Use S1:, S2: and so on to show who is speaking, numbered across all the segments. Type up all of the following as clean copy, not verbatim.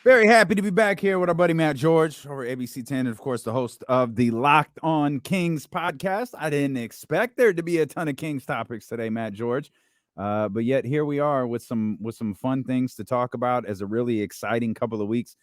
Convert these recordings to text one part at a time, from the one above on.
S1: Very happy to be back here with our buddy Matt George over ABC 10, and of course the host of the Locked On Kings podcast. I didn't expect there to be a ton of Kings topics today, Matt George, but yet here we are with some fun things to talk about, as a really exciting couple of weeks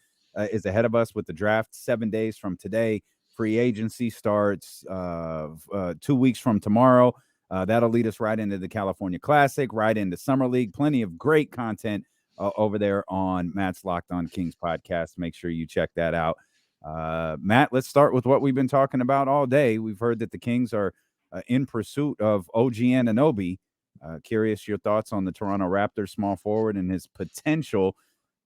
S1: is ahead of us with the draft 7 days from today. Free agency starts 2 weeks from tomorrow. That'll lead us right into the California Classic, right into Summer League. Plenty of great content over there on Matt's Locked On Kings podcast. Make sure you check that out. Matt, let's start with what we've been talking about all day. We've heard that the Kings are in pursuit of OG Anunoby. Curious your thoughts on the Toronto Raptors small forward and his potential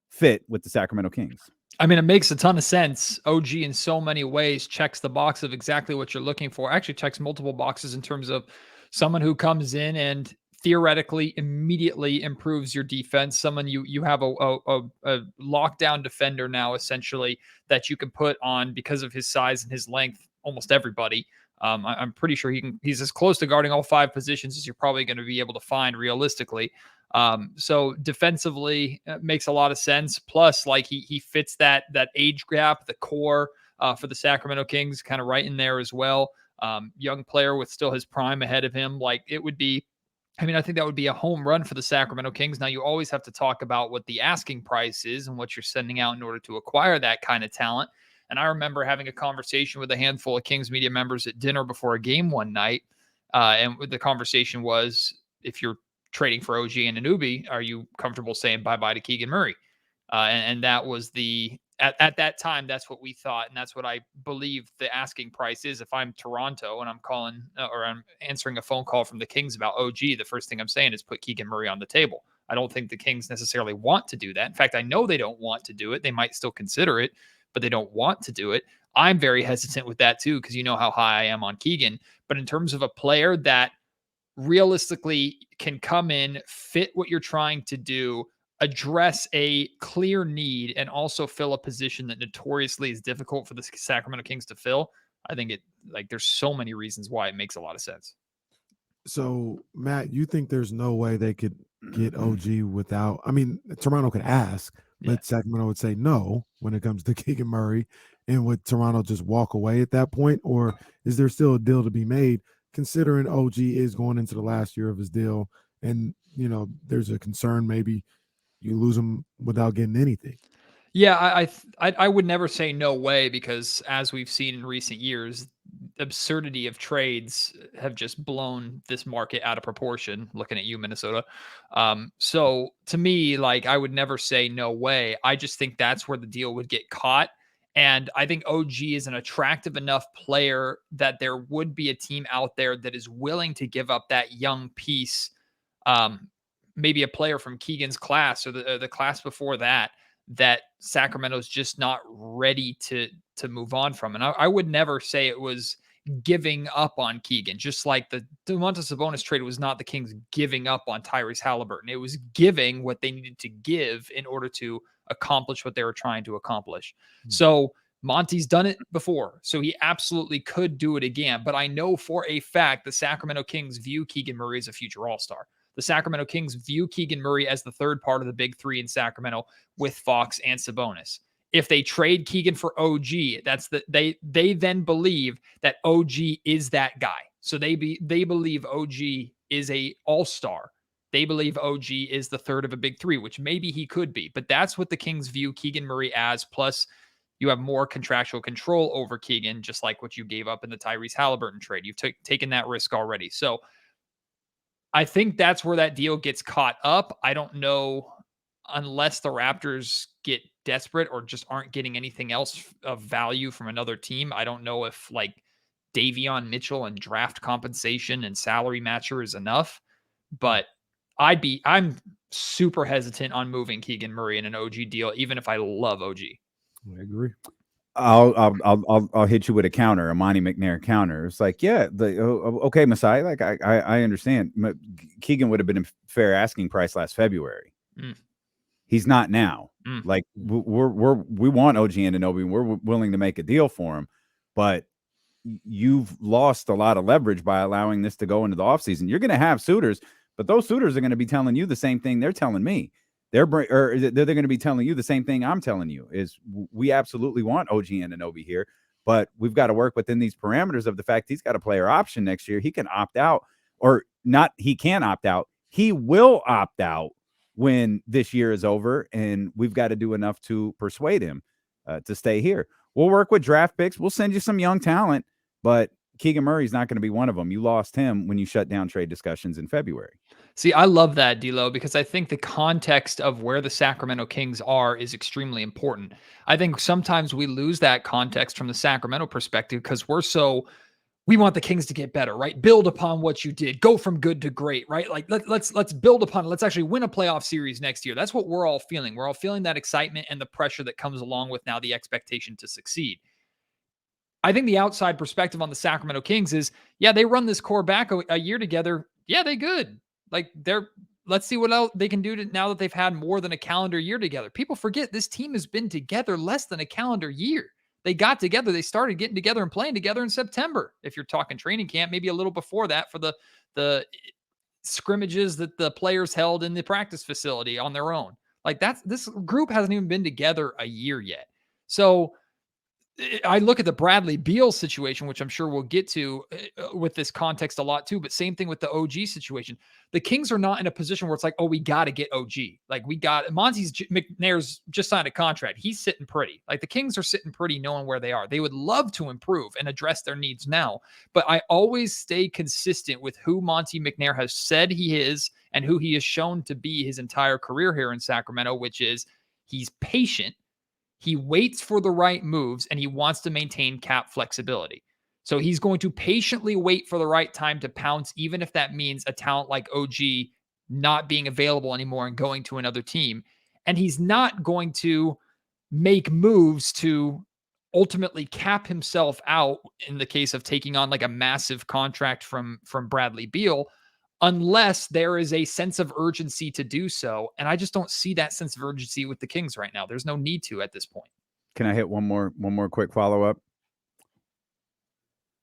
S1: fit with the Sacramento Kings.
S2: I mean, it makes a ton of sense. OG in so many ways checks the box of exactly what you're looking for. Actually checks multiple boxes in terms of someone who comes in and theoretically immediately improves your defense. Someone you have a lockdown defender now, essentially, that you can put on, because of his size and his length, almost everybody. I'm pretty sure he's as close to guarding all five positions as you're probably going to be able to find realistically. So defensively, makes a lot of sense. Plus, like he fits that age gap, the core for the Sacramento Kings, kind of right in there as well. Young player with still his prime ahead of him. Like, it would be, I mean, I think that would be a home run for the Sacramento Kings. Now, you always have to talk about what the asking price is and what you're sending out in order to acquire that kind of talent. And I remember having a conversation with a handful of Kings media members at dinner before a game one night. And the conversation was, if you're trading for OG and Anunoby, are you comfortable saying bye-bye to Keegan Murray? And that was at that time, that's what we thought. And that's what I believe the asking price is. If I'm Toronto and I'm calling or I'm answering a phone call from the Kings about OG, the first thing I'm saying is put Keegan Murray on the table. I don't think the Kings necessarily want to do that. In fact, I know they don't want to do it. They might still consider it, but they don't want to do it. I'm very hesitant with that too, because you know how high I am on Keegan. But in terms of a player that realistically can come in, fit what you're trying to do, address a clear need, and also fill a position that notoriously is difficult for the Sacramento Kings to fill, I think there's so many reasons why it makes a lot of sense.
S3: So, Matt, you think there's no way they could get OG without, I mean, Toronto could ask, but Sacramento would say no when it comes to Keegan Murray, and would Toronto just walk away at that point? Or is there still a deal to be made, considering OG is going into the last year of his deal, and, you know, there's a concern maybe you lose him without getting anything?
S2: Yeah, I would never say no way, because as we've seen in recent years, absurdity of trades have just blown this market out of proportion. Looking at you, Minnesota. So to me, like, I would never say no way. I just think that's where the deal would get caught. And I think OG is an attractive enough player that there would be a team out there that is willing to give up that young piece. Maybe a player from Keegan's class or the class before that Sacramento's just not ready to move on from. And I would never say it was giving up on Keegan, just like the Domantas Sabonis trade was not the Kings giving up on Tyrese Halliburton. It was giving what they needed to give in order to accomplish what they were trying to accomplish. Mm-hmm. So Monty's done it before, so he absolutely could do it again. But I know for a fact the Sacramento Kings view Keegan Murray as a future All-Star. The Sacramento Kings view Keegan Murray as the third part of the big three in Sacramento with Fox and Sabonis. If they trade Keegan for OG, they then believe that OG is that guy. So they believe OG is a all-star. They believe OG is the third of a big three, which maybe he could be. But that's what the Kings view Keegan Murray as. Plus, you have more contractual control over Keegan, just like what you gave up in the Tyrese Halliburton trade. You've taken that risk already. So I think that's where that deal gets caught up. I don't know, unless the Raptors get desperate or just aren't getting anything else of value from another team. I don't know if like Davion Mitchell and draft compensation and salary matcher is enough, but I'm super hesitant on moving Keegan Murray in an OG deal, even if I love OG.
S3: I agree.
S1: I'll hit you with a counter, a Monty McNair counter. It's like, yeah, okay, Masai, like I understand. Keegan would have been a fair asking price last February. He's not now. Like we want OG Anunoby, and we're willing to make a deal for him, but you've lost a lot of leverage by allowing this to go into the offseason. You're going to have suitors, but those suitors are going to be telling you the same thing they're telling me. they're going to be telling you the same thing I'm telling you is we absolutely want OG Anunoby here, but we've got to work within these parameters of the fact he's got a player option next year. He can opt out or not. He can opt out. He will opt out when this year is over, and we've got to do enough to persuade him to stay here. We'll work with draft picks. We'll send you some young talent, but Keegan Murray's not going to be one of them. You lost him when you shut down trade discussions in February.
S2: See, I love that, D'Lo, because I think the context of where the Sacramento Kings are is extremely important. I think sometimes we lose that context from the Sacramento perspective because we want the Kings to get better, right? Build upon what you did, go from good to great, right? Like let's build upon it. Let's actually win a playoff series next year. That's what we're all feeling. We're all feeling that excitement and the pressure that comes along with now the expectation to succeed. I think the outside perspective on the Sacramento Kings is, yeah, they run this core back a year together. Yeah, they good. Like let's see what else they can do now that they've had more than a calendar year together. People forget this team has been together less than a calendar year. They got together. They started getting together and playing together in September. If you're talking training camp, maybe a little before that for the scrimmages that the players held in the practice facility on their own. Like this group hasn't even been together a year yet. So I look at the Bradley Beal situation, which I'm sure we'll get to with this context a lot too, but same thing with the OG situation. The Kings are not in a position where it's like, oh, we got to get OG. Like McNair's just signed a contract. He's sitting pretty. Like the Kings are sitting pretty knowing where they are. They would love to improve and address their needs now, but I always stay consistent with who Monte McNair has said he is and who he has shown to be his entire career here in Sacramento, which is he's patient. He waits for the right moves and he wants to maintain cap flexibility. So he's going to patiently wait for the right time to pounce, even if that means a talent like OG not being available anymore and going to another team. And he's not going to make moves to ultimately cap himself out in the case of taking on like a massive contract from Bradley Beal, unless there is a sense of urgency to do so. And I just don't see that sense of urgency with the Kings right now. There's no need to at this point.
S1: Can I hit one more quick follow-up?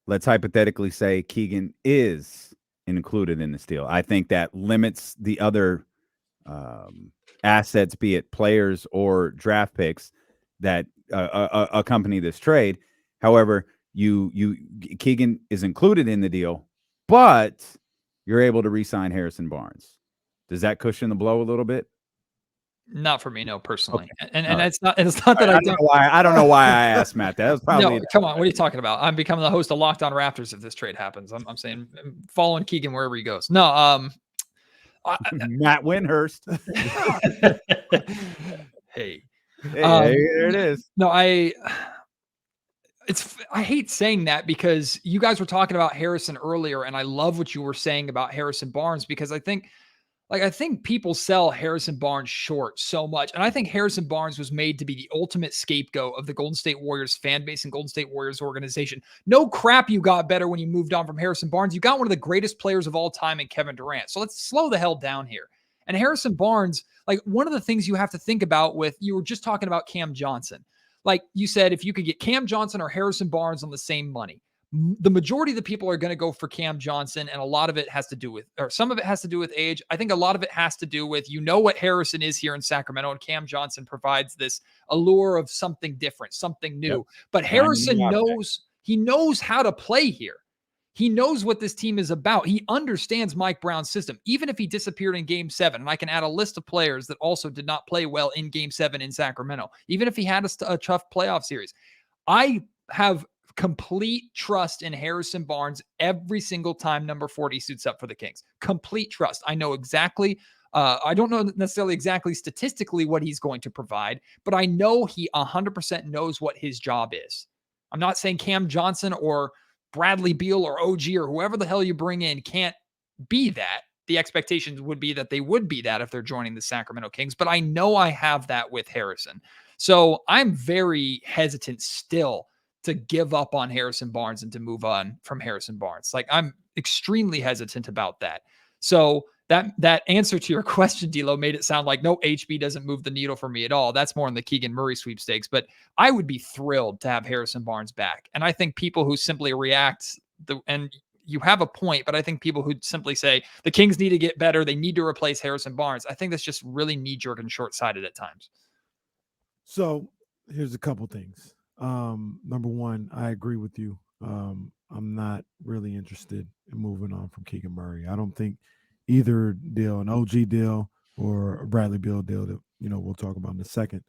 S1: Let's hypothetically say Keegan is included in this deal. I think that limits the other assets, be it players or draft picks, that accompany this trade. However, Keegan is included in the deal, but you're able to re-sign Harrison Barnes. Does that cushion the blow a little bit?
S2: Not for me, no, personally. Okay. And
S1: right.
S2: it's not that
S1: I don't know why I asked Matt. That was probably
S2: no. Come on, what are you talking about? I'm becoming the host of Locked On Raptors if this trade happens. I'm saying following Keegan wherever he goes. No,
S1: Matt Windhurst.
S2: Hey,
S1: there it is.
S2: No, I hate saying that because you guys were talking about Harrison earlier, and I love what you were saying about Harrison Barnes because I think people sell Harrison Barnes short so much. And I think Harrison Barnes was made to be the ultimate scapegoat of the Golden State Warriors fan base and Golden State Warriors organization. No crap, you got better when you moved on from Harrison Barnes. You got one of the greatest players of all time in Kevin Durant. So let's slow the hell down here. And Harrison Barnes, like one of the things you have to think about you were just talking about Cam Johnson. Like you said, if you could get Cam Johnson or Harrison Barnes on the same money, the majority of the people are going to go for Cam Johnson, and a lot of it has to do with, or some of it has to do with age. I think a lot of it has to do with, what Harrison is here in Sacramento, and Cam Johnson provides this allure of something different, something new. Yep. But Harrison knows how to play here. He knows what this team is about. He understands Mike Brown's system, even if he disappeared in Game 7. And I can add a list of players that also did not play well in Game 7 in Sacramento, even if he had a tough playoff series. I have complete trust in Harrison Barnes every single time number 40 suits up for the Kings. Complete trust. I know exactly. I don't know necessarily exactly statistically what he's going to provide, but I know he 100% knows what his job is. I'm not saying Cam Johnson or Bradley Beal or OG or whoever the hell you bring in can't be that. The expectations would be that they would be that if they're joining the Sacramento Kings, but I know I have that with Harrison. So I'm very hesitant still to give up on Harrison Barnes and to move on from Harrison Barnes. Like I'm extremely hesitant about that. So that answer to your question, D'Lo, made it sound like no, HB doesn't move the needle for me at all. That's more in the Keegan Murray sweepstakes, but I would be thrilled to have Harrison Barnes back. And I think people who simply react and you have a point, but I think people who simply say the Kings need to get better, they need to replace Harrison Barnes, I think that's just really knee-jerk and short-sighted at times.
S3: So here's a couple things. Number one, I agree with you. I'm not really interested in moving on from Keegan Murray. I don't think either deal, an OG deal or a Bradley Beal deal that we'll talk about in a second.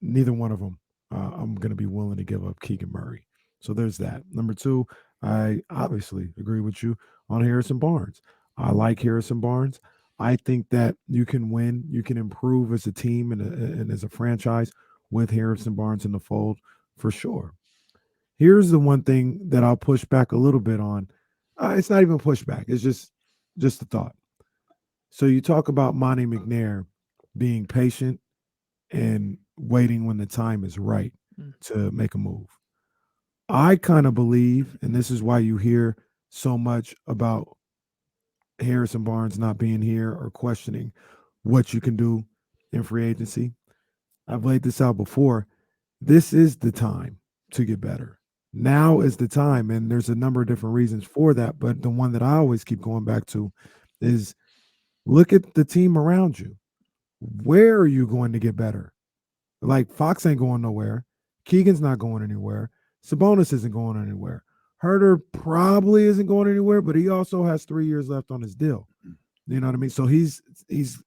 S3: Neither one of them, I'm going to be willing to give up Keegan Murray. So there's that. Number two, I obviously agree with you on Harrison Barnes. I like Harrison Barnes. I think that you can win, you can improve as a team and as a franchise with Harrison Barnes in the fold for sure. Here's the one thing that I'll push back a little bit on. It's not even pushback. It's just a thought. So you talk about Monty McNair being patient and waiting when the time is right to make a move. I kind of believe, and this is why you hear so much about Harrison Barnes not being here or questioning what you can do in free agency. I've laid this out before. This is the time to get better. Now is the time, and there's a number of different reasons for that, but the one that I always keep going back to is look at the team around you. Where are you going to get better? Like Fox ain't going nowhere. Keegan's not going anywhere. Sabonis isn't going anywhere. Herter probably isn't going anywhere, but he also has 3 years left on his deal. You know what I mean? So he's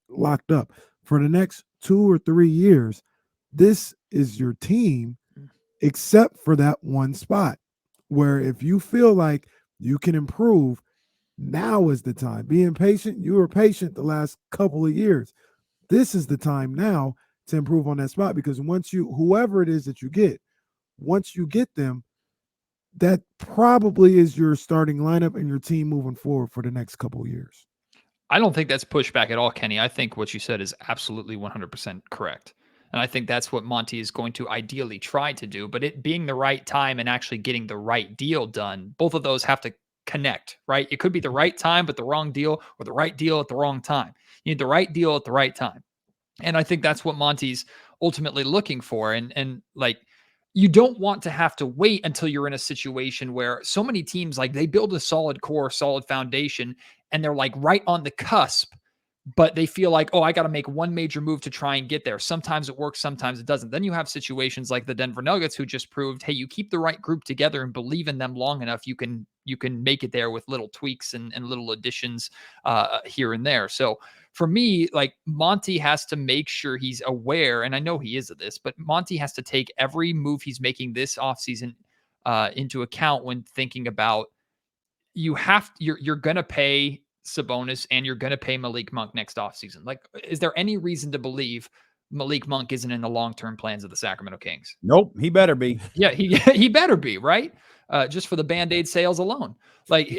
S3: locked up for the next 2 or 3 years. This is your team, except for that one spot where if you feel like you can improve, now is the time. Being patient, you were patient the last couple of years. This is the time now to improve on that spot, because once whoever it is that you get, once you get them, that probably is your starting lineup and your team moving forward for the next couple of years.
S2: I don't think that's pushback at all, Kenny. I think what you said is absolutely 100% correct. And I think that's what Monty is going to ideally try to do. But it being the right time and actually getting the right deal done, both of those have to connect, right? It could be the right time, but the wrong deal, or the right deal at the wrong time. You need the right deal at the right time. And I think that's what Monty's ultimately looking for. And like, you don't want to have to wait until you're in a situation where so many teams, like, they build a solid core, solid foundation, and they're like right on the cusp, but they feel like, oh, I got to make one major move to try and get there. Sometimes it works, sometimes it doesn't. Then you have situations like the Denver Nuggets, who just proved, hey, you keep the right group together and believe in them long enough, you can make it there with little tweaks and little additions here and there. So for me, like, Monty has to make sure he's aware, and I know he is of this, but Monty has to take every move he's making this offseason into account when thinking about, you're going to pay Sabonis and you're going to pay Malik Monk next offseason. Like, is there any reason to believe Malik Monk isn't in the long-term plans of the Sacramento Kings?
S1: Nope, he better be.
S2: Yeah, he better be, right? Just for the Band-Aid sales alone. Like,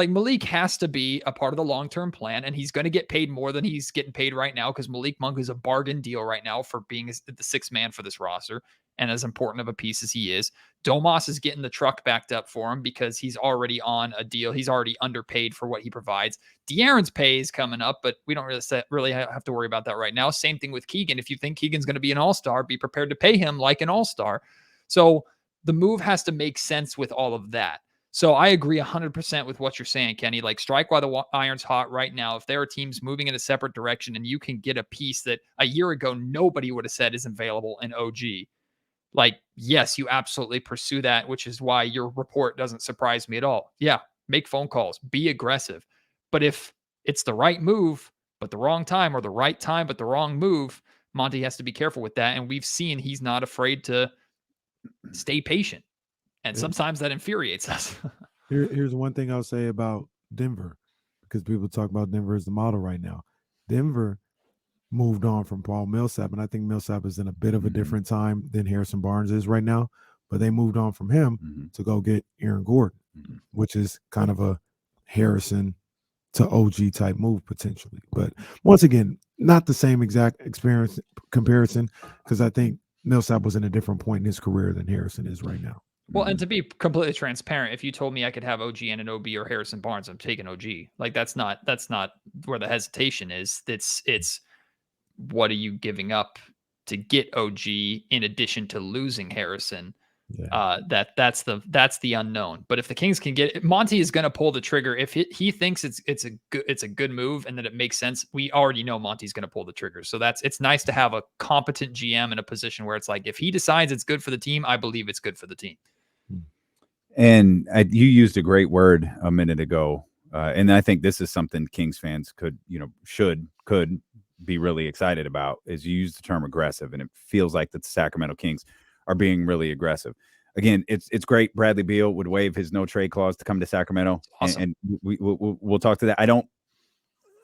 S2: Malik has to be a part of the long-term plan, and he's going to get paid more than he's getting paid right now, because Malik Monk is a bargain deal right now for being the sixth man for this roster, and as important of a piece as he is. Domas is getting the truck backed up for him because he's already on a deal. He's already underpaid for what he provides. De'Aaron's pay is coming up, but we don't really have to worry about that right now. Same thing with Keegan. If you think Keegan's going to be an all-star, be prepared to pay him like an all-star. So the move has to make sense with all of that. So I agree 100% with what you're saying, Kenny. Like, strike while the iron's hot right now. If there are teams moving in a separate direction and you can get a piece that a year ago nobody would have said is available in OG, like, yes, you absolutely pursue that, which is why your report doesn't surprise me at all. Yeah, make phone calls, be aggressive. But if it's the right move, but the wrong time, or the right time, but the wrong move, Monty has to be careful with that. And we've seen he's not afraid to stay patient. And sometimes that infuriates us.
S3: Here's one thing I'll say about Denver, because people talk about Denver as the model right now. Denver moved on from Paul Millsap, and I think Millsap is in a bit of a different time than Harrison Barnes is right now, but they moved on from him to go get Aaron Gordon, which is kind of a Harrison to OG type move potentially. But once again, not the same exact comparison, because I think Millsap was in a different point in his career than Harrison is right now.
S2: Well, and to be completely transparent, if you told me I could have OG Anunoby or Harrison Barnes, I'm taking OG. Like, that's not where the hesitation is. It's what are you giving up to get OG in addition to losing Harrison? That's the unknown. But if the Kings can get it, Monty is going to pull the trigger if he thinks it's a good move and that it makes sense. We already know Monty's going to pull the trigger. So it's nice to have a competent GM in a position where it's like, if he decides it's good for the team, I believe it's good for the team.
S1: And you used a great word a minute ago, and I think this is something Kings fans could be really excited about. Is you use the term aggressive, and it feels like that the Sacramento Kings are being really aggressive. Again, it's great. Bradley Beal would waive his no trade clause to come to Sacramento,
S2: awesome.
S1: and we'll talk to that. I don't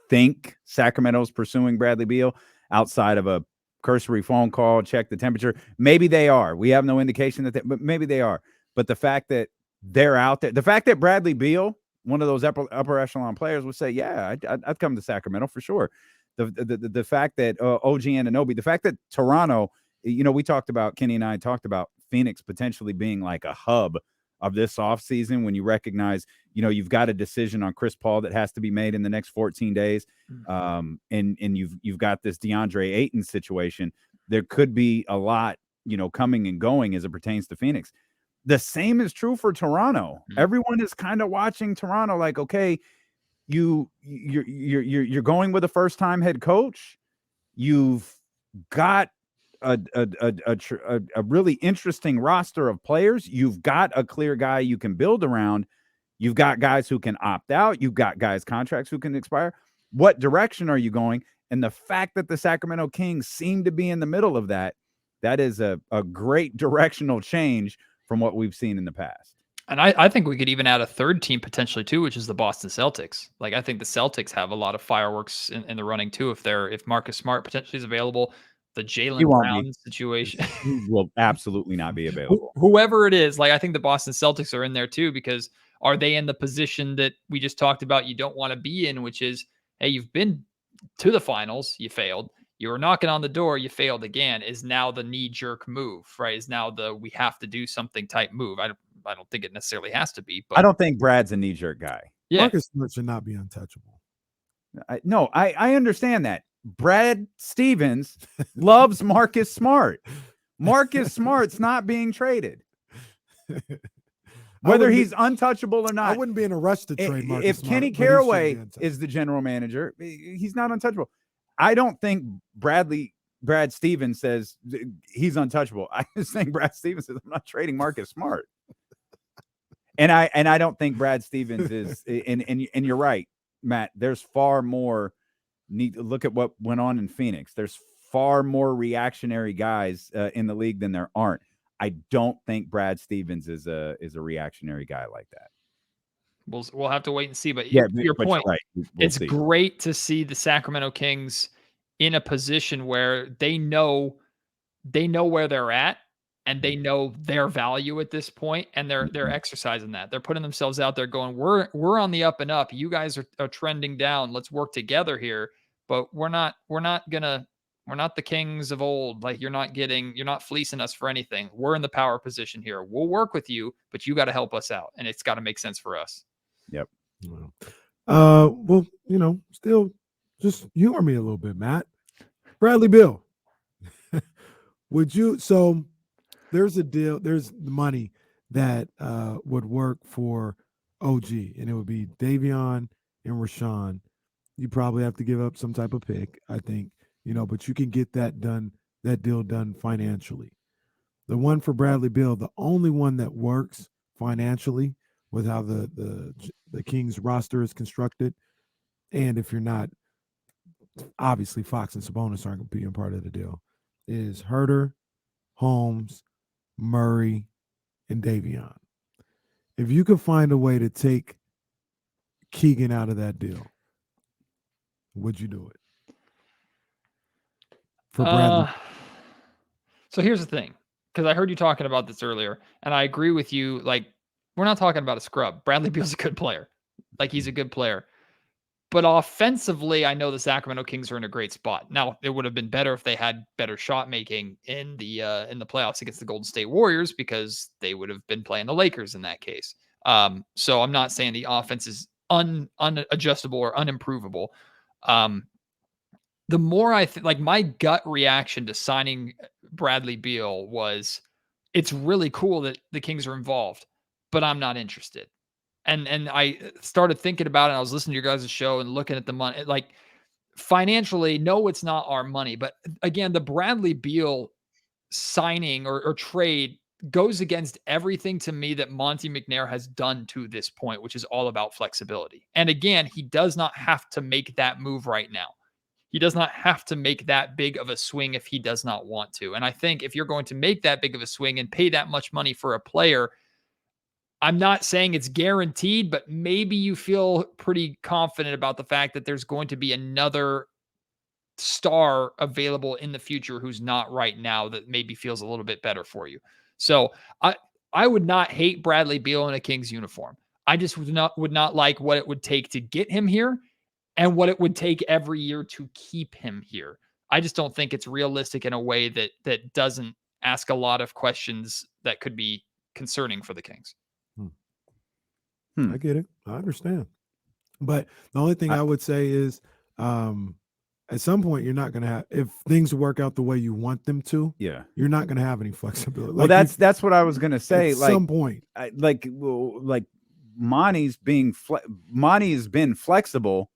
S1: think Sacramento's pursuing Bradley Beal outside of a cursory phone call, check the temperature. Maybe they are. We have no indication but maybe they are. But the fact that they're out there, the fact that Bradley Beal, one of those upper echelon players, would say, "Yeah, I'd come to Sacramento for sure." The fact that OG Anunoby, the fact that Toronto, we talked about, Kenny and I talked about Phoenix potentially being like a hub of this offseason when you recognize, you've got a decision on Chris Paul that has to be made in the next 14 days. And you've got this DeAndre Ayton situation. There could be a lot, coming and going as it pertains to Phoenix. The same is true for Toronto. Everyone is kind of watching Toronto like, okay, you're going with a first-time head coach. You've got a really interesting roster of players. You've got a clear guy you can build around. You've got guys who can opt out. You've got guys' contracts who can expire. What direction are you going? And the fact that the Sacramento Kings seem to be in the middle of that is a great directional change from what we've seen in the past.
S2: And I think we could even add a third team potentially too, which is the Boston Celtics. Like, I think the Celtics have a lot of fireworks in the running too. If Marcus Smart potentially is available, the Jaylen Brown situation.
S1: He will absolutely not be available.
S2: Whoever it is, like, I think the Boston Celtics are in there too, because are they in the position that we just talked about you don't want to be in, which is, hey, you've been to the finals, you failed. You were knocking on the door, you failed again, is now the knee-jerk move, right? Is now the we have to do something type move. I don't think it necessarily has to be. But
S1: I don't think Brad's a knee-jerk guy.
S2: Yeah.
S3: Marcus Smart should not be untouchable.
S1: I understand that. Brad Stevens loves Marcus Smart. Marcus Smart's not being traded. Whether he's untouchable or not.
S3: I wouldn't be in a rush to trade Marcus
S1: If
S3: Smart,
S1: Kenny Caraway is the general manager, he's not untouchable. I don't think Brad Stevens says he's untouchable. I just think Brad Stevens says, I'm not trading Marcus Smart. And I don't think Brad Stevens is, and you're right, Matt, there's far more look at what went on in Phoenix. There's far more reactionary guys in the league than there aren't. I don't think Brad Stevens is a reactionary guy like that.
S2: We'll have to wait and see. But
S1: yeah,
S2: your point,
S1: right.
S2: It's great to see the Sacramento Kings in a position where they know where they're at and they know their value at this point, and they're exercising that. They're putting themselves out there going, we're on the up and up. You guys are trending down. Let's work together here. But we're not the Kings of old. Like, you're not fleecing us for anything. We're in the power position here. We'll work with you, but you got to help us out, and it's got to make sense for us.
S1: Yep.
S3: Well, still just humor me a little bit, Matt. Bradley Beal. So there's a deal, there's the money that would work for OG, and it would be Davion and Rashawn. You probably have to give up some type of pick, I think, but you can get that deal done financially. The one for Bradley Beal, the only one that works financially with how the Kings roster is constructed, and if you're not, obviously Fox and Sabonis aren't going to be a part of the deal, is Herter, Holmes, Murray, and Davion. If you could find a way to take Keegan out of that deal, would you do it? For Bradley.
S2: So here's the thing, because I heard you talking about this earlier, and I agree with you. Like, we're not talking about a scrub. Bradley Beal's a good player. Like, he's a good player. But offensively, I know the Sacramento Kings are in a great spot. Now, it would have been better if they had better shot making in the playoffs against the Golden State Warriors, because they would have been playing the Lakers in that case. So I'm not saying the offense is unadjustable or unimprovable. The more like my gut reaction to signing Bradley Beal was, it's really cool that the Kings are involved, but I'm not interested. And I started thinking about it. And I was listening to your guys' show and looking at the money. Like financially, no, it's not our money. But again, the Bradley Beal signing or trade goes against everything to me that Monty McNair has done to this point, which is all about flexibility. And again, he does not have to make that move right now. He does not have to make that big of a swing if he does not want to. And I think if you're going to make that big of a swing and pay that much money for a player, I'm not saying it's guaranteed, but maybe you feel pretty confident about the fact that there's going to be another star available in the future who's not right now that maybe feels a little bit better for you. So I would not hate Bradley Beal in a Kings uniform. I just would not like what it would take to get him here and what it would take every year to keep him here. I just don't think it's realistic in a way that doesn't ask a lot of questions that could be concerning for the Kings.
S3: I get it. I understand. But the only thing I would say is at some point you're not going to have, if things work out the way you want them to, you're not going to have any flexibility.
S1: Well, that's what I was going to say.
S3: At some point,
S1: like Monty's Monty has been flexible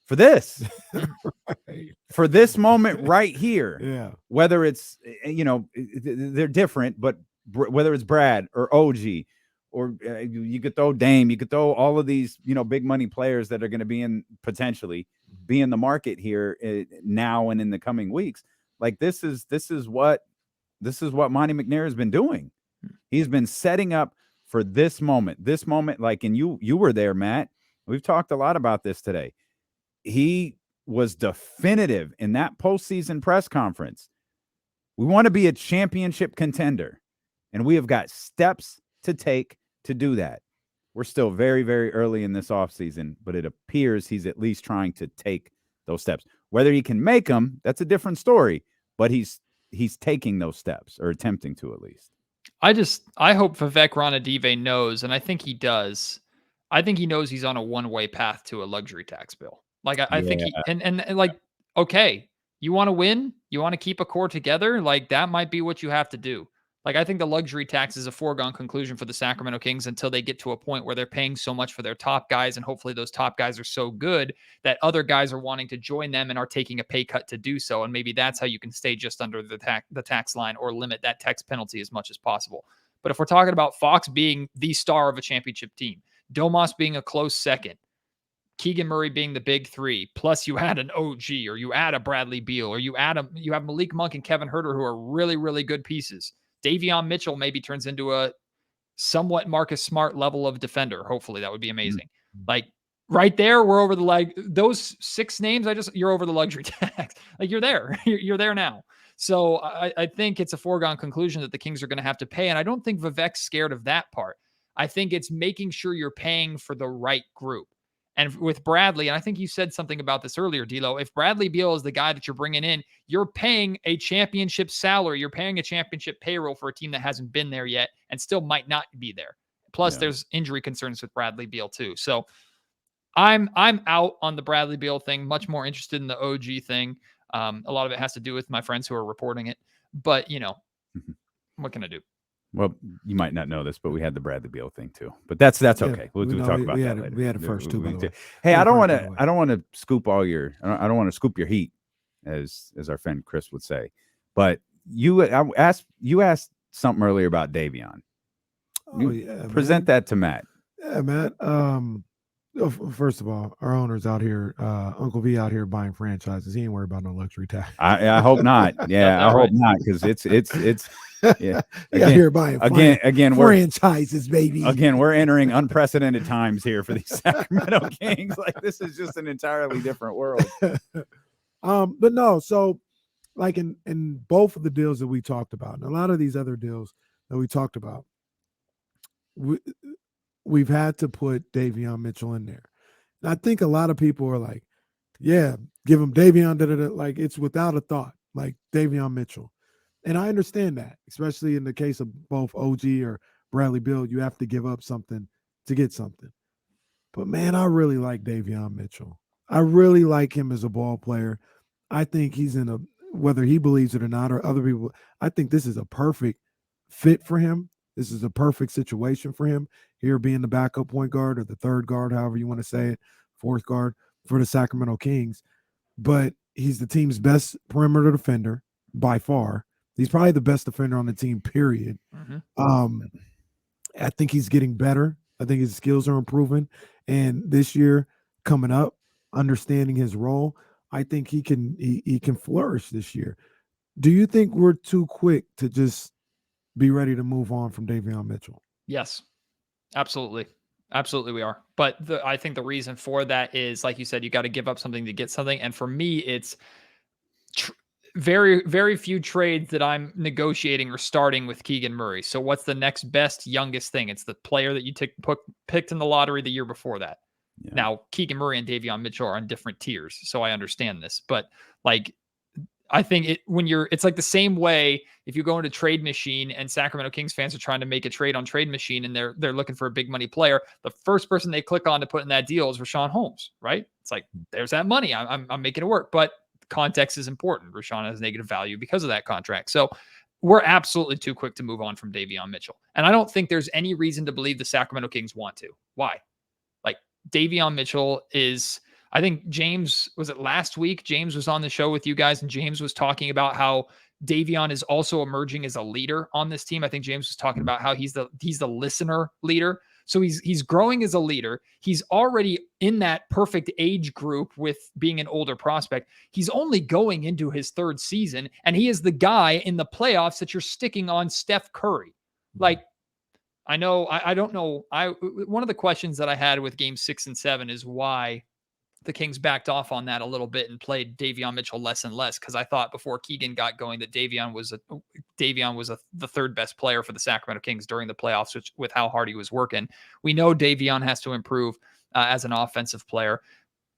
S1: for this,
S3: right.
S1: For this moment right here.
S3: Yeah.
S1: Whether it's, they're different, but whether it's Brad or OG, or you could throw Dame, you could throw all of these, big money players that are going to potentially be in the market here now and in the coming weeks. Like this is what Monty McNair has been doing. He's been setting up for this moment, like, and you were there, Matt. We've talked a lot about this today. He was definitive in that postseason press conference. We want to be a championship contender, and we have got steps to take to do that. We're still very, very early in this offseason, but it appears he's at least trying to take those steps. Whether he can make them, that's a different story, but he's taking those steps, or attempting to at least.
S2: I hope Vivek Ranadive knows, and I think he does. I think he knows he's on a one-way path to a luxury tax bill. Like I think he and like, okay, you want to win? You want to keep a core together? Like that might be what you have to do. Like I think the luxury tax is a foregone conclusion for the Sacramento Kings until they get to a point where they're paying so much for their top guys, and hopefully those top guys are so good that other guys are wanting to join them and are taking a pay cut to do so. And maybe that's how you can stay just under the tax line or limit that tax penalty as much as possible. But if we're talking about Fox being the star of a championship team, Domas being a close second, Keegan Murray being the big three, plus you add an OG, or you add a Bradley Beal, or you have Malik Monk and Kevin Huerter, who are really, really good pieces. Davion Mitchell maybe turns into a somewhat Marcus Smart level of defender. Hopefully that would be amazing. Like right there, we're over those 6 names. You're over the luxury tax. Like you're there, you're there now. So I think it's a foregone conclusion that the Kings are going to have to pay. And I don't think Vivek's scared of that part. I think it's making sure you're paying for the right group. And with Bradley, and I think you said something about this earlier, D'Lo, if Bradley Beal is the guy that you're bringing in, you're paying a championship salary. You're paying a championship payroll for a team that hasn't been there yet and still might not be there. Plus, there's injury concerns with Bradley Beal too. So I'm out on the Bradley Beal thing, much more interested in the OG thing. A lot of it has to do with my friends who are reporting it. But, what can I do?
S1: Well, you might not know this, but we had the Bradley Beal thing too. But that's okay. We'll talk about that later.
S3: We had it first too.
S1: Hey, I don't want to scoop all your. I don't want to scoop your heat, as our friend Chris would say. But you asked something earlier about Davion. Present that to Matt.
S3: Yeah, Matt. First of all, our owner's out here, Uncle V out here buying franchises. He ain't worried about no luxury tax.
S1: I hope not. Yeah, I hope not, because it's yeah.
S3: Here buying
S1: again
S3: franchises, baby.
S1: Again, we're entering unprecedented times here for these Sacramento Kings. Like this is just an entirely different world.
S3: But no, so like in both of the deals that we talked about, and a lot of these other deals that we talked about, we've had to put Davion Mitchell in there. And I think a lot of people are like, yeah, give him Davion, like it's without a thought, like Davion Mitchell. And I understand that, especially in the case of both OG or Bradley Beal, you have to give up something to get something. But man, I really like Davion Mitchell. I really like him as a ball player. I think he's whether he believes it or not, or other people, I think this is a perfect fit for him. This is a perfect situation for him here, being the backup point guard or the third guard, however you want to say it, fourth guard for the Sacramento Kings. But he's the team's best perimeter defender by far. He's probably the best defender on the team, period. I think he's getting better. I think his skills are improving. And this year coming up, understanding his role, I think he can flourish this year. Do you think we're too quick to just be ready to move on from Davion Mitchell?
S2: Yes, absolutely. Absolutely we are. But I think the reason for that is, like you said, you got to give up something to get something. And for me, it's very, very few trades that I'm negotiating or starting with Keegan Murray. So what's the next best, youngest thing? It's the player that you picked in the lottery the year before that. Yeah. Now, Keegan Murray and Davion Mitchell are on different tiers, so I understand this. But like, I think it's like the same way if you go into Trade Machine and Sacramento Kings fans are trying to make a trade on Trade Machine and they're looking for a big money player. The first person they click on to put in that deal is Richaun Holmes, right? It's like, there's that money. I'm making it work. But context is important. Richaun has negative value because of that contract. So we're absolutely too quick to move on from Davion Mitchell. And I don't think there's any reason to believe the Sacramento Kings want to. Why? Like, Davion Mitchell is, I think James, was it last week? James was on the show with you guys and James was talking about how Davion is also emerging as a leader on this team. I think James was talking about how he's the listener leader. So he's growing as a leader. He's already in that perfect age group with being an older prospect. He's only going into his third season, and he is the guy in the playoffs that you're sticking on Steph Curry. Like, I know, I don't know. One of the questions that I had with game 6 and 7 is why the Kings backed off on that a little bit and played Davion Mitchell less and less, because I thought before Keegan got going that Davion was the third best player for the Sacramento Kings during the playoffs, with how hard he was working. We know Davion has to improve as an offensive player,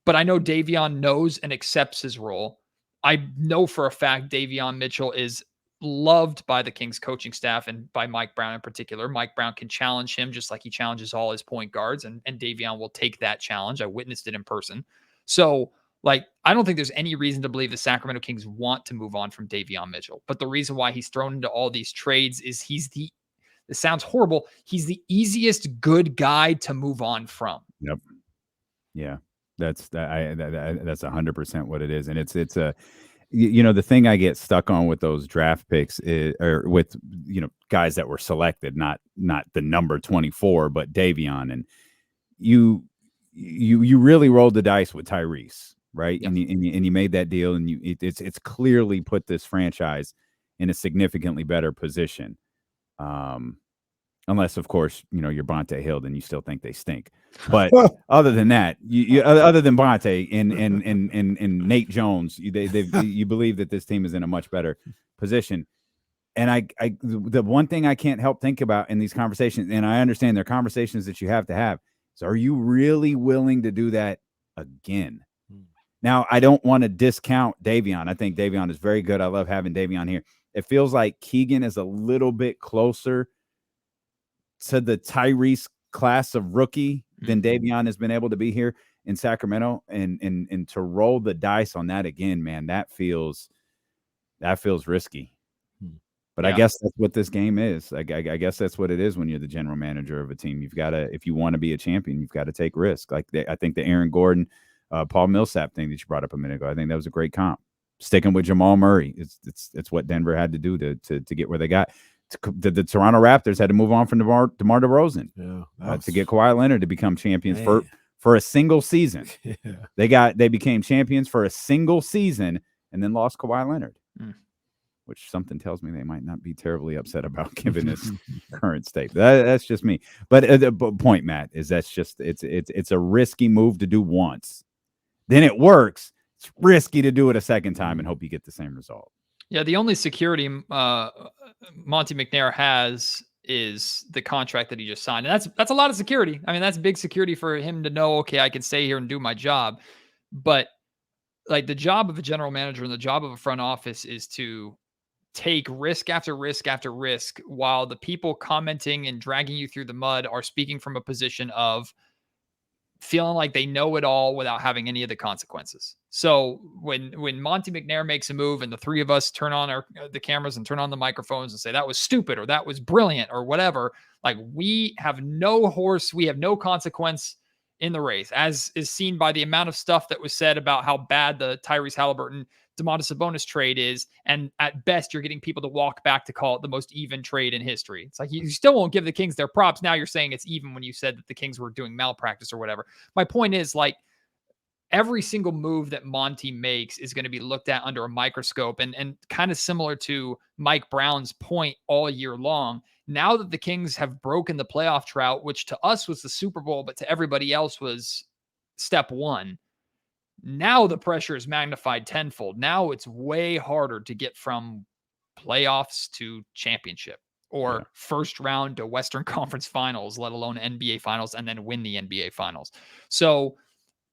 S2: but I know Davion knows and accepts his role. I know for a fact Davion Mitchell is loved by the Kings coaching staff and by Mike Brown in particular. Mike Brown can challenge him just like he challenges all his point guards, and Davion will take that challenge. I witnessed it in person. So, like, I don't think there's any reason to believe the Sacramento Kings want to move on from Davion Mitchell. But the reason why he's thrown into all these trades is this sounds horrible, he's the easiest good guy to move on from.
S1: Yep. Yeah. That's 100% what it is. And it's a, the thing I get stuck on with those draft picks is, or with, guys that were selected, not the number 24, but Davion, and you really rolled the dice with Tyrese, right? Yep. And you made that deal, and it's clearly put this franchise in a significantly better position. Unless, of course, you're Bonte Hill, then you still think they stink. But other than that, other than Bonte and Nate Jones, you believe that this team is in a much better position. And the one thing I can't help think about in these conversations, and I understand they're conversations that you have to have, is, are you really willing to do that again? Now, I don't want to discount Davion. I think Davion is very good. I love having Davion here. It feels like Keegan is a little bit closer to the Tyrese class of rookie than Davion has been able to be here in Sacramento, and to roll the dice on that again, man, that feels risky. But yeah. I guess that's what this game is. I guess that's what it is when you're the general manager of a team. You've got to, if you want to be a champion, you've got to take risk. Like I think the Aaron Gordon, Paul Millsap thing that you brought up a minute ago, I think that was a great comp. Sticking with Jamal Murray, it's what Denver had to do to get where they got. The Toronto Raptors had to move on from DeMar DeRozan to get Kawhi Leonard to become champions for a single season. Yeah. They became champions for a single season and then lost Kawhi Leonard, which something tells me they might not be terribly upset about given his current state. That's just me. But the point, Matt, is it's a risky move to do once. Then it works. It's risky to do it a second time and hope you get the same result.
S2: Yeah, the only security Monty McNair has is the contract that he just signed. And that's a lot of security. I mean, that's big security for him to know, okay, I can stay here and do my job. But like, the job of a general manager and the job of a front office is to take risk after risk after risk, while the people commenting and dragging you through the mud are speaking from a position of feeling like they know it all without having any of the consequences. So when Monte McNair makes a move and the three of us turn on the cameras and turn on the microphones and say that was stupid or that was brilliant or whatever, like we have no horse, we have no consequence in the race, as is seen by the amount of stuff that was said about how bad the Tyrese Halliburton Domantas Sabonis trade is. And at best, you're getting people to walk back to call it the most even trade in history. It's like you still won't give the Kings their props. Now you're saying it's even when you said that the Kings were doing malpractice or whatever. My point is, like, every single move that Monty makes is going to be looked at under a microscope, and kind of similar to Mike Brown's point all year long. Now that the Kings have broken the playoff drought, which to us was the Super Bowl, but to everybody else was step one, now the pressure is magnified tenfold. Now it's way harder to get from playoffs to championship or first round to Western Conference Finals, let alone NBA Finals, and then win the NBA Finals. So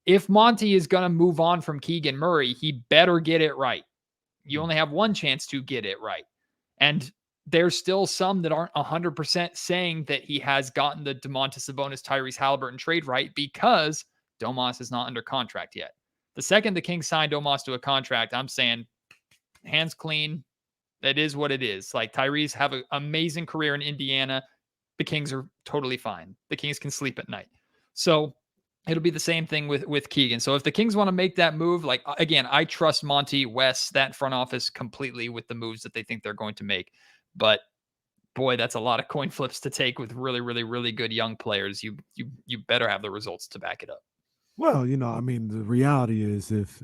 S2: if Monty is going to move on from Keegan Murray, he better get it right. You only have one chance to get it right. And there's still some that aren't 100% saying that he has gotten the Domantas Sabonis, Tyrese Halliburton trade right, because Domas is not under contract yet. The second the Kings signed Domas to a contract, I'm saying hands clean. That is what it is. Like, Tyrese have an amazing career in Indiana. The Kings are totally fine. The Kings can sleep at night. So it'll be the same thing with Keegan. So if the Kings want to make that move, like, again, I trust Monty, Wes, that front office completely with the moves that they think they're going to make. But boy, that's a lot of coin flips to take with really, really, really good young players. You better have the results to back it up.
S3: Well, I mean, the reality is if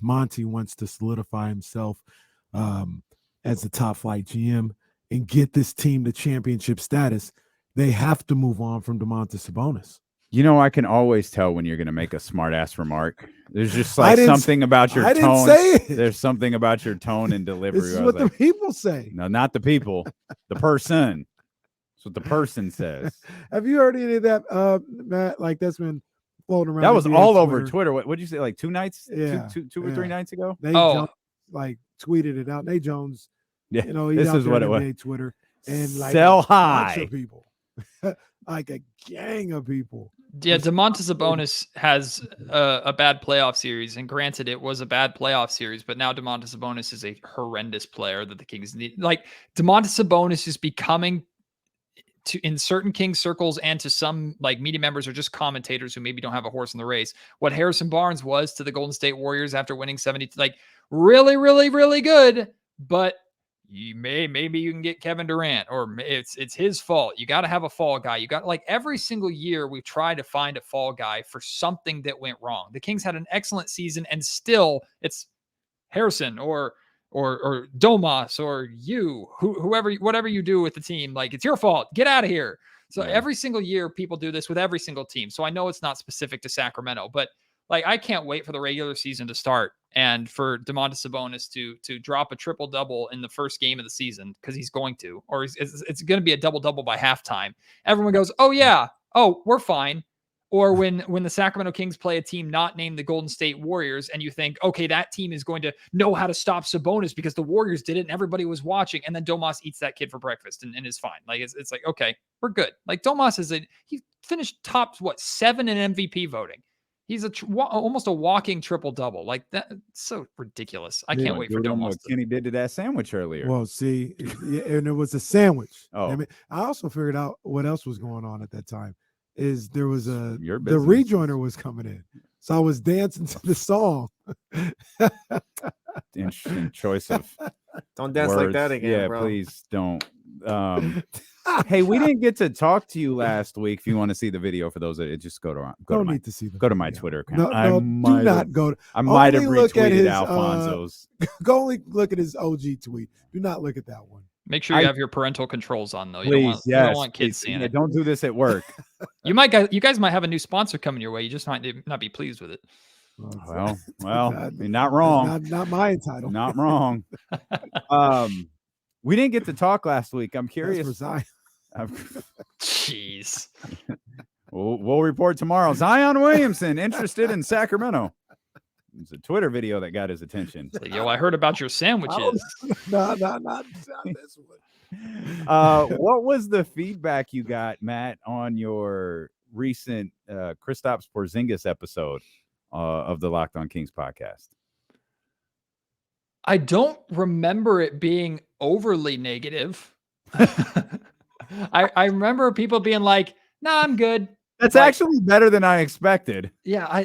S3: Monty wants to solidify himself as the top flight GM and get this team to championship status, they have to move on from Domantas Sabonis.
S1: I can always tell when you're going to make a smart ass remark. There's just like something about your tone. There's something about your tone and delivery.
S3: This is what the people say.
S1: No, not the people. The person. That's what the person says.
S3: Have you heard any of that, Matt? Like, that's been floating around.
S1: That was all over Twitter. What did you say? Like 2 nights?
S3: Yeah.
S1: Two or 3 nights ago?
S3: Nate Jones, like, tweeted it out. Nate Jones,
S1: yeah,
S3: he's
S1: this
S3: out
S1: is
S3: there
S1: what it
S3: on
S1: was.
S3: Twitter and like
S1: sell
S3: a
S1: high
S3: bunch of people. Like a gang of people.
S2: Yeah, Domantas Sabonis has a bad playoff series, and granted, it was a bad playoff series, but now Domantas Sabonis is a horrendous player that the Kings need. Like, Domantas Sabonis is becoming, in certain Kings circles and to some like media members or just commentators who maybe don't have a horse in the race, what Harrison Barnes was to the Golden State Warriors after winning 70. Like, really, really, really good, but maybe you can get Kevin Durant, or it's his fault. You got to have a fall guy. You got, like, every single year we've tried to find a fall guy for something that went wrong. The Kings had an excellent season, and still it's Harrison or Domas or whoever, whatever you do with the team. Like, it's your fault. Get out of here. So every single year people do this with every single team. So I know it's not specific to Sacramento, but like, I can't wait for the regular season to start and for Domantas Sabonis to drop a triple-double in the first game of the season, because he's going to, or it's going to be a double-double by halftime. Everyone goes, oh, yeah, oh, we're fine. Or when the Sacramento Kings play a team not named the Golden State Warriors, and you think, okay, that team is going to know how to stop Sabonis because the Warriors did it and everybody was watching, and then Domas eats that kid for breakfast and is fine. Like, it's like, okay, we're good. Like, Domas he finished top 7 in MVP voting. He's almost a walking triple-double. Like, that, it's so ridiculous. I can't wait for Domas.
S1: What Kenny did to that sandwich earlier.
S3: Well, see, and it was a sandwich.
S1: Oh.
S3: I mean, I also figured out what else was going on at that time. Is there was the rejoiner was coming in. So I was dancing to the song.
S1: Interesting choice of
S4: don't dance
S1: words.
S4: like that again,
S1: yeah,
S4: bro.
S1: Please don't. Hey, we didn't get to talk to you last week. If you want to see the video, for those that just go to my Twitter account.
S3: No, do not go.
S1: I might have retweeted
S3: his,
S1: Alfonso's.
S3: Go only look at his OG tweet. Do not look at that one.
S2: Make sure you have your parental controls on, though.
S1: You don't
S2: want kids seeing it.
S1: Don't do this at work.
S2: You guys might have a new sponsor coming your way. You just might not be pleased with it.
S1: Well, I mean, not wrong.
S3: Not my entitlement.
S1: Not wrong. We didn't get to talk last week. I'm curious.
S2: Jeez.
S1: We'll report tomorrow. Zion Williamson interested in Sacramento. It's a Twitter video that got his attention.
S2: Like, yo, I heard about your sandwiches.
S3: Not this one.
S1: What was the feedback you got, Matt, on your recent Kristaps Porzingis episode of the Locked On Kings podcast?
S2: I don't remember it being overly negative. I remember people being like, "Nah, I'm good."
S1: That's
S2: Like,
S1: actually better than I expected.
S2: yeah,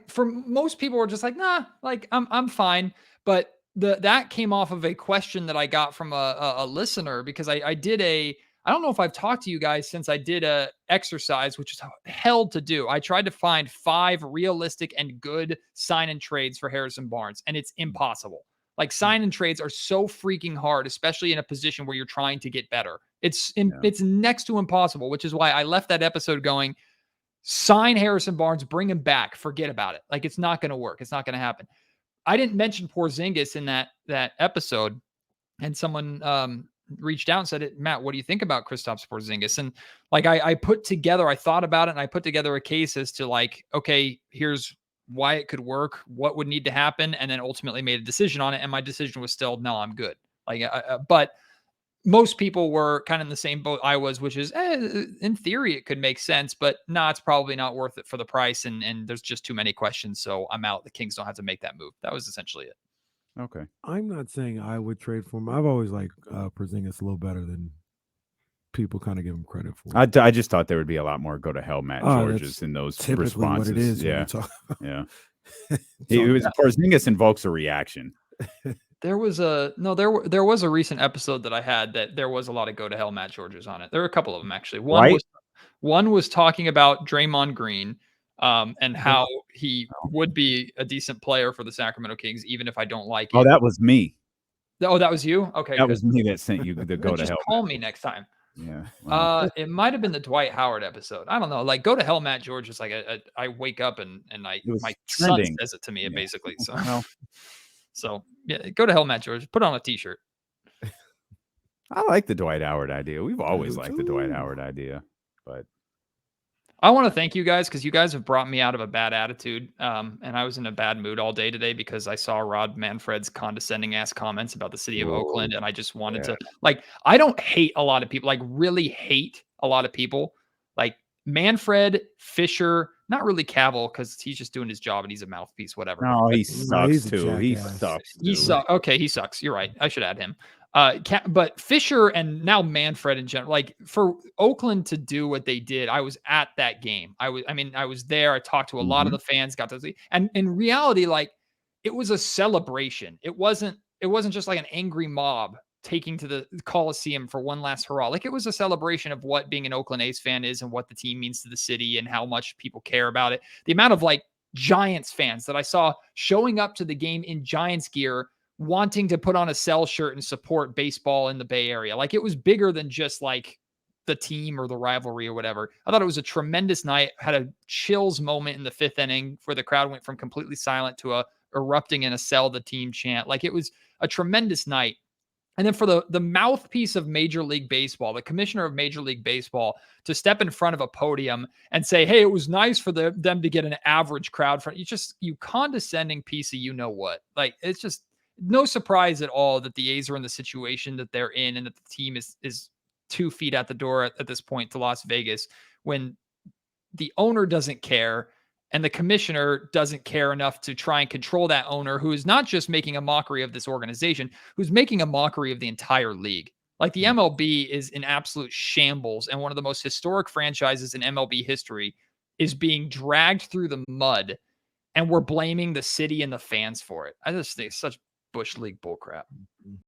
S2: for most people were just like, "Nah, like I'm fine." But that came off of a question that I got from a listener because I did I don't know if I've talked to you guys since I did a exercise, which is hell to do. I tried to find 5 realistic and good sign and trades for Harrison Barnes, and it's impossible. Like, sign and trades are so freaking hard, especially in a position where you're trying to get better. It's next to impossible, which is why I left that episode going, sign Harrison Barnes, bring him back, forget about it. Like, it's not going to work. It's not going to happen. I didn't mention Porzingis in that episode, and someone reached out and said, Matt, what do you think about Kristaps Porzingis? And like, I thought about it, and I put together a case as to like, okay, here's why it could work, what would need to happen, and then ultimately made a decision on it. And my decision was still, no, I'm good. Like, but most people were kind of in the same boat I was, which is, in theory, it could make sense, but no, it's probably not worth it for the price. And there's just too many questions. So I'm out. The Kings don't have to make that move. That was essentially it.
S1: Okay.
S3: I'm not saying I would trade for him. I've always liked Porzingis a little better than people kind of give him credit for.
S1: I just thought there would be a lot more go to hell Matt Georges in those responses.
S3: What it is.
S1: Yeah.
S3: Yeah.
S1: Porzingis invokes a reaction.
S2: There was there was a recent episode that I had that there was a lot of go to hell Matt Georges on it. There were a couple of them actually. One was talking about Draymond Green and how he would be a decent player for the Sacramento Kings, even if I don't like him.
S1: Oh, that was me.
S2: Oh, that was you? Okay.
S1: That was me that sent you the go to hell.
S2: Just call me next time.
S1: Yeah. Wow.
S2: It might have been the Dwight Howard episode. I don't know. Like, go to hell Matt Georges. Like, I wake up and my son says it to me, basically. So
S1: well,
S2: so yeah, go to hell Matt Georges. Put on a t-shirt.
S1: I like the Dwight Howard idea. We've always liked the Dwight Howard idea, but
S2: I want to thank you guys because you guys have brought me out of a bad attitude. And I was in a bad mood all day today because I saw Rod Manfred's condescending ass comments about the city of Oakland. And I just wanted to, like, I don't hate a lot of people, like really hate a lot of people. Like Manfred, Fisher, not really Cavill because he's just doing his job and he's a mouthpiece, whatever.
S1: No, he sucks too. He sucks.
S2: He sucks. Okay, he sucks. You're right. I should add him. But Fisher and now Manfred in general, like for Oakland to do what they did, I was at that game. I was there. I talked to a lot of the fans, got to see, and in reality, like it was a celebration. It wasn't just like an angry mob taking to the Coliseum for one last hurrah. Like it was a celebration of what being an Oakland A's fan is and what the team means to the city and how much people care about it. The amount of like Giants fans that I saw showing up to the game in Giants gear, wanting to put on a Cell shirt and support baseball in the Bay Area. Like it was bigger than just like the team or the rivalry or whatever. I thought it was a tremendous night. Had a chills moment in the 5th inning where the crowd went from completely silent to a erupting in a Cell the team chant. Like it was a tremendous night. And then for the mouthpiece of Major League Baseball, the commissioner of Major League Baseball, to step in front of a podium and say, hey, it was nice for them to get an average crowd. You condescending piece of you-know-what. Like, it's just no surprise at all that the A's are in the situation that they're in and that the team is 2 feet at the door at this point to Las Vegas when the owner doesn't care and the commissioner doesn't care enough to try and control that owner who is not just making a mockery of this organization, who's making a mockery of the entire league. Like the MLB is in absolute shambles, and one of the most historic franchises in MLB history is being dragged through the mud, and we're blaming the city and the fans for it. I just think it's such Bush League bullcrap.